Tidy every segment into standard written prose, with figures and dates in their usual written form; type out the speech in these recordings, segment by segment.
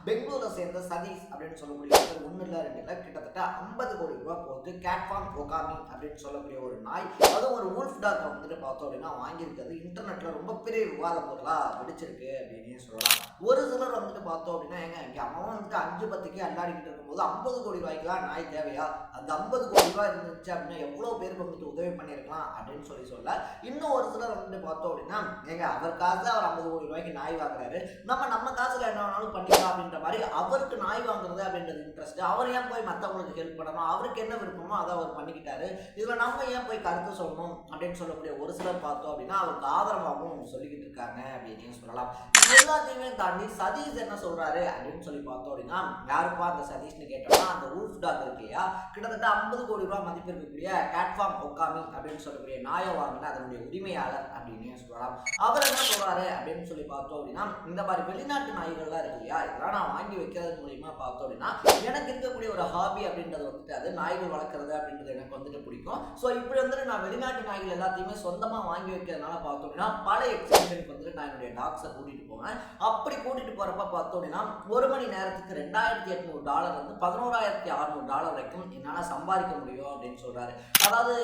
பெங்களூரை சேர்ந்த சதீஷ் அப்படின்னு சொல்லக்கூடிய ஒன்னு இல்ல ரெண்டு இல்ல கிட்டத்தட்ட 50 கோடி ரூபாய் போட்டு கேட்ஃபார்ம் ஒகாமி அப்படின்னு சொல்லக்கூடிய ஒரு நாய், அதுவும் ஒரு வூல்ஃப் டாக் வந்துட்டு பார்த்தோம் அப்படின்னா வாங்கியிருக்கிறது இன்டர்நெட்ல ரொம்ப பெரிய விவாத பொருளா வெடிச்சிருக்கு அப்படின்னு சொல்லலாம். ஒரு சிலர் வந்துட்டு பார்த்தோம் அப்படின்னா எங்க அம்மா வந்துட்டு 5-10க்கு அல்லாடிக்கிட்டு இருக்கும்போது 50 கோடி ரூபாய்க்குலாம் நாய் தேவையா, அந்த 50 கோடி ரூபாய் இருந்துச்சு அப்படின்னா எவ்வளவு பேருக்கு வந்துட்டு உதவி பண்ணிருக்கலாம் அப்படின்னு சொல்ல. இன்னும் ஒரு சிலர் வந்துட்டு பார்த்தோம் அப்படின்னா அவர் காசு அவர் 50 கோடி ரூபாய்க்கு நாய் வாங்குறாரு, நம்ம காசுல என்ன வேணாலும் பண்ணிக்கலாம் அப்படின்ற மாதிரி அவருக்கு நாய் வாங்குறது அப்படின்றது இன்ட்ரெஸ்ட். அவர் ஏன் போய் மற்றவங்களுக்கு ஹெல்ப் பண்ணணும், அவருக்கு என்ன விருப்பமோ அதை அவர் பண்ணிக்கிட்டாரு, இதுல நம்ம ஏன் போய் கருத்து சொல்லணும் அப்படின்னு சொல்லக்கூடிய ஒரு சிலர் பார்த்தோம் அப்படின்னா அவருக்கு ஆதரவாகவும் சொல்லிக்கிட்டு இருக்காங்க அப்படின்னு சொல்லலாம். எல்லாத்தையுமே தாண்டி சதீஷ் என்ன சொல்றாரு அப்படின்னு சொல்லி பார்த்தோம் அப்படின்னா, யாருப்பா அந்த சதீஷ்னு கேட்டோம்னா அந்த வூல்ஃப் டாக் இருக்கு இல்லையா, கிட்டத்தட்ட 50 கோடி ரூபாய் மதிப்பு இருக்கக்கூடிய கேட்ஃபார்ம் ஒகாமி அப்படின்னு சொல்லக்கூடிய நாயை வாங்கின அதனுடைய உரிமையாளர் அப்படின்னு சொல்லலாம். அவர் என்ன சொல்றாரு அப்படின்னு சொல்லி பார்த்தோம் அப்படின்னா, இந்த மாதிரி வெளிநாட்டு நாய்கள்லாம் இருக்கு இல்லையா, இதெல்லாம் நான் வாங்கி வைக்கிறது மூலியமா பார்த்தோம் அப்படின்னா எனக்கு இருக்கக்கூடிய ஒரு ஹாபி அப்படின்றது வந்துட்டு அது நாய்கள் வளர்க்குறது அப்படின்றது எனக்கு வந்துட்டு பிடிக்கும். ஸோ இப்படி வந்துட்டு நான் வெளிநாட்டு நாய்கள் எல்லாத்தையுமே சொந்தமா வாங்கி வைக்கிறதுனால பார்த்தோம் அப்படின்னா பல எக்ஸிபிஷனுக்கு வந்துட்டு நான் என்னுடைய டாக்ஸை கூட்டிட்டு போவேன். அப்படி கூட்டிட்டு போறப்ப பார்த்தோம் அப்படின்னா ஒரு மணி நேரத்துக்கு $2,800 வந்து $11,600 வரைக்கும் என்னால சம்பாதிக்க முடியும் அப்படின்னு சொல்றாரு. அதாவது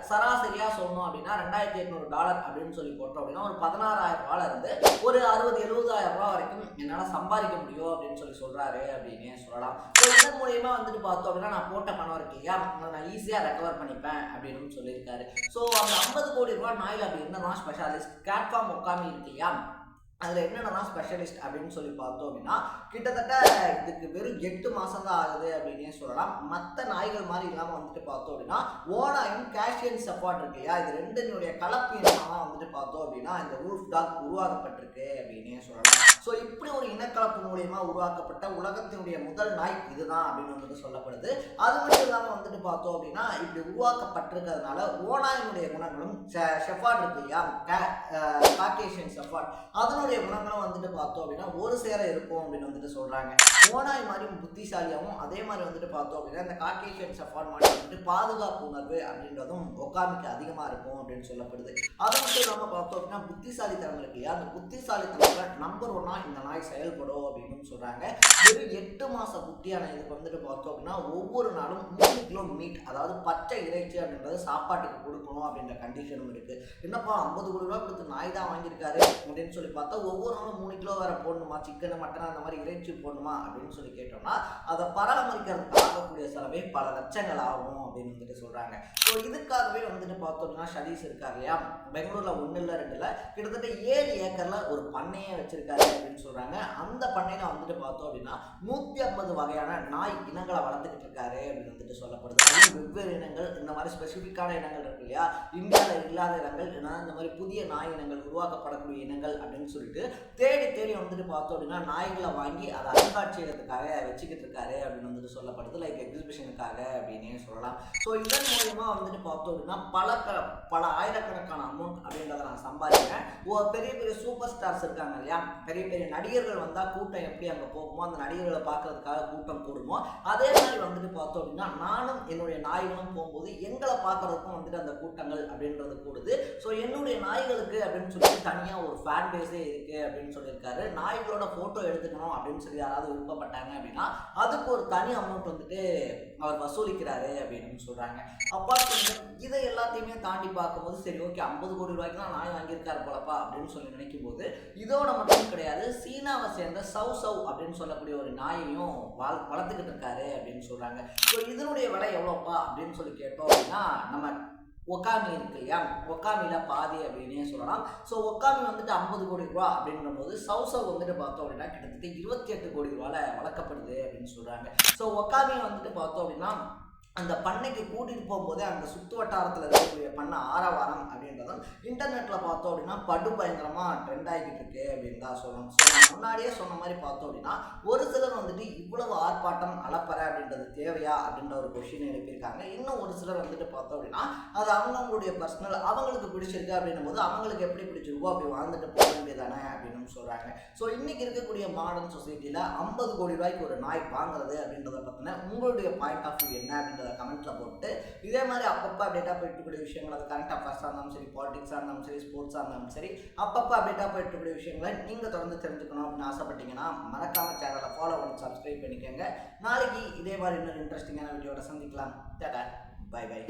சராசரியா சொல்லணும் அப்படின்னா $2,800 அப்படின்னு சொல்லி போட்டோம் அப்படின்னா ஒரு $16,000 இருந்து ஒரு $60,000-70,000 வரைக்கும் என்னால சம்பாதிக்க முடியும் அப்படின்னு சொல்றாரு அப்படின்னு சொல்லலாம். இதன் மூலியமா வந்துட்டு பார்த்தோம் அப்படின்னா நான் போட்ட பணம் இருக்கு இல்லையா, நான் ஈஸியா ரெக்கவர் பண்ணிப்பேன் அப்படின்னு சொல்லியிருக்காரு. ஸோ அந்த 50 கோடி ரூபாய் நாயில் அப்படி என்னன்னா ஸ்பெஷாலிஸ்ட் கேட்ஃபார்ம் ஒகாமி இருக்கு இல்லையா, அதில் என்னென்னா ஸ்பெஷலிஸ்ட் அப்படின்னு சொல்லி பார்த்தோம் அப்படின்னா கிட்டத்தட்ட இதுக்கு வெறும் 8 மாதம் தான் ஆகுது அப்படின்னே சொல்லலாம். மற்ற நாய்கள் மாதிரி இல்லாமல் வந்துட்டு பார்த்தோம் அப்படின்னா ஓனாயும் கேஷியன் ஷெப்பர்ட் இருக்கு இல்லையா, இது ரெண்டினுடைய கலப்பு இனமாக வந்துட்டு பார்த்தோம் அப்படின்னா இந்த வூல்ஃப் டாக் உருவாக்கப்பட்டிருக்கு அப்படின்னே சொல்லலாம். ஸோ இப்படி ஒரு இனக்கலப்பு மூலியமாக உருவாக்கப்பட்ட உலகத்தினுடைய முதல் நாய் இதுதான் அப்படின்னு வந்துட்டு சொல்லப்படுது. அது மட்டும் இல்லாமல் வந்துட்டு பார்த்தோம் அப்படின்னா இப்படி உருவாக்கப்பட்டிருக்கிறதுனால ஓனாயினுடைய குணங்களும் ஷெப்பர்ட் இருக்கு இல்லையா, காக்கேஷியன் ஷெப்பர்ட், அதனுடைய குணங்களும் வந்துட்டு பார்த்தோம் அப்படின்னா ஒரு சேர இருக்கும் அப்படின்னு வந்துட்டு சொல்றாங்க. ஓனாய் மாதிரி புத்திசாலியாகவும் அதே மாதிரி வந்துட்டு பார்த்தோம் அப்படின்னா இந்த காக்கேஷியன் ஷெப்பர்ட் மாதிரி வந்துட்டு பாதுகாப்பு உணர்வு அப்படின்றதும் ஒகாமிக்கு அதிகமா இருக்கும் அப்படின்னு சொல்லப்படுது. அது மட்டும் இல்லாமல் பார்த்தோம் அப்படின்னா புத்திசாலித்தனம் இருக்கு இல்லையா, அந்த புத்திசாலித்தனத்துல நம்பர் 1 இந்த நாய் செயல்படும் அப்படின்னு சொல்றாங்க. வெறும் 8 மாச குட்டியான இதுக்கு வந்துட்டு பார்த்தோம் அப்படின்னா ஒவ்வொரு நாளும் 3 கிலோ மீட், அதாவது பச்சை இறைச்சி அப்படின்றது சாப்பாட்டுக்கு கொடுக்கணும் அப்படின்ற கண்டிஷனும் இருக்கு. என்னப்பா 50 கோடி ரூபாய் கொடுத்து நாய் தான் வாங்கியிருக்காரு அப்படின்னு சொல்லி பார்த்தா ஒவ்வொரு நாளும் 3 கிலோ வேற போடணுமா, சிக்கன் மட்டன் அந்த மாதிரி இறைச்சி போடணுமா அப்படின்னு சொல்லி கேட்டோம்னா அதை பராமரிக்கிறதுக்கு ஆகக்கூடிய செலவே பல லட்சங்கள் ஆகும் அப்படின்னு வந்துட்டு சொல்றாங்க. ஸோ இதுக்காகவே வந்துட்டு பார்த்தோம்னா சதீஷ் இருக்காரு இல்லையா, பெங்களூர்ல 1 இல்ல 2 இல்ல கிட்டத்தட்ட 7 ஏக்கர்ல ஒரு பண்ணையே வச்சிருக்காரு அப்படின்னு சொல்றாங்க. அந்த பண்ணையில வந்துட்டு பார்த்தோம் அப்படின்னா 150 வகையான நாய் இனங்களை வளர்த்துக்கிட்டு இருக்காரு அப்படின்னு வந்துட்டு சொல்லப்படுது. அதுவும் வெவ்வேறு இனங்கள், இந்த மாதிரி ஸ்பெசிபிக்கான இனங்கள் இருக்கு இல்லையா, இந்தியாவில் இல்லாத இனங்கள், இந்த மாதிரி புதிய நாய் இனங்கள் உருவாக்கப்படக்கூடிய இனங்கள் அப்படின்னு சொல்லிட்டு தேடி தேடி வந்துட்டு பார்த்தோம் அப்படின்னா நாய்களை வாங்கி அதை அருங்காட்சியகத்துக்காக வச்சுக்கிட்டு இருக்காரு அப்படின்னு வந்துட்டு சொல்லப்படுது, லைக் எக்ஸிபிஷனுக்காக அப்படின்னே சொல்லலாம். ஸோ இதன் மூலயமா வந்துட்டு பார்த்தோம் அப்படின்னா பல ஆயிரக்கணக்கான அமௌண்ட் அப்படின்றத நான் சம்பாதிக்கிறேன். பெரிய பெரிய சூப்பர் ஸ்டார்ஸ் இருக்காங்க இல்லையா, பெரிய பெரிய நடிகர்கள் வந்தா கூட்டம் எப்படி அங்கே போகுமோ, அந்த நடிகர்களை பார்க்கறதுக்காக கூட்டம் கூடுமோ, அதே மாதிரி வந்துட்டு பார்த்தோம் அப்படின்னா நானும் என்னுடைய நாய்களும் போகும்போது எங்களை பார்க்கறதுக்கும் வந்துட்டு அந்த கூட்டங்கள் அப்படின்றது கூடுது. ஸோ என்னுடைய நாய்களுக்கு அப்படின்னு சொல்லிட்டு தனியாக ஒரு ஃபேன் பேஸே இருக்கு அப்படின்னு சொல்லியிருக்காரு. நாய்களோட போட்டோ எடுத்துக்கணும் அப்படின்னு சொல்லி யாராவது விருப்பப்பட்டாங்க அப்படின்னா அதுக்கு ஒரு தனி அமௌண்ட் வந்துட்டு அவர் வசூலிக்கிறாரு அப்படின்னு சொல்றாங்க. அப்பா இதை எல்லாத்தையுமே தாண்டி பார்க்கும்போது சரி ஓகே 50 கோடி ரூபாய்க்குலாம் நாய் வாங்கியிருக்காரு போலப்பா அப்படின்னு சொல்லி நினைக்கும் போது இதோட மட்டும் கிடையாது, சீனாவை சேர்ந்த சவ் அப்படின்னு சொல்லக்கூடிய ஒரு நாயையும் வளர்த்துக்கிட்டு இருக்காரு அப்படின்னு சொல்றாங்க. ஸோ இதனுடைய விலை எவ்வளோப்பா அப்படின்னு சொல்லி கேட்டோம் அப்படின்னா நம்ம ஒகாமி இருக்கு இல்லையா, ஒகாமியில பாதி அப்படின்னே சொல்லலாம். ஸோ ஒகாமி வந்துட்டு 50 கோடி ரூபா அப்படின்ற போது சவ் வந்துட்டு பார்த்தோம் அப்படின்னா கிட்டத்தட்ட 28 கோடி ரூபாயில வளர்க்கப்படுது அப்படின்னு சொல்றாங்க. ஸோ ஒகாமி வந்துட்டு பார்த்தோம் அப்படின்னா அந்த பண்ணைக்கு கூட்டிகிட்டு போகும்போதே அந்த சுற்று வட்டாரத்தில் இருக்கக்கூடிய பண்ணை ஆரவாரம் அப்படின்றதும் இன்டர்நெட்டில் பார்த்தோம் அப்படின்னா படு பயங்கரமாக ட்ரெண்ட் ஆகிக்கிட்டு இருக்கு அப்படின்னு தான் சொல்லணும். ஸோ நான் முன்னாடியே சொன்ன மாதிரி பார்த்தோம் அப்படின்னா ஒரு சிலர் வந்துட்டு இவ்வளவு ஆர்ப்பாட்டம் அலப்பறை அப்படின்றது தேவையா அப்படின்ற ஒரு கொஷின் எழுப்பியிருக்காங்க. இன்னும் ஒரு சிலர் வந்துட்டு பார்த்தோம் அப்படின்னா அது அவங்களுடைய பர்சனல், அவங்களுக்கு பிடிச்சிருக்கு அப்படின்னும் போது அவங்களுக்கு எப்படி பிடிச்சிருக்கோ அப்படி வாழ்ந்துட்டு போக வேண்டியதானே அப்படின்னு சொல்கிறாங்க. ஸோ இன்றைக்கி இருக்கக்கூடிய மாடர்ன் சொசைட்டியில் 50 கோடி ரூபாய்க்கு ஒரு நாய் வாங்குறது அப்படின்றத பற்றின உங்களுடைய பாயிண்ட் ஆஃப் வியூ என்ன அப்படின்றத கமெண்ட்ல போட்டு இதே மாதிரி அப்பப்போ அப்டேட்டாக போயிட்டு இருக்கக்கூடிய விஷயங்கள், அது கரண்ட் அஃபேர்ஸாக இருந்தாலும் சரி, பாலிடிக்ஸாக இருந்தாலும் சரி, ஸ்போர்ட்ஸாக இருந்தாலும் சரி, அப்பப்போ அப்டேட்டாக போயிட்டு இருக்கக்கூடிய விஷயங்களை நீங்கள் தொடர்ந்து தெரிஞ்சுக்கணும் அப்படின்னு ஆசைப்பட்டீங்கன்னா மறக்காம சேனலை ஃபாலோ பண்ணி சப்ஸ்கிரைப் பண்ணிக்கோங்க. நாளைக்கு இதே மாதிரி இன்னொரு இன்ட்ரெஸ்டிங்கான வீடியோட சந்திக்கலாம். Tata, bye by.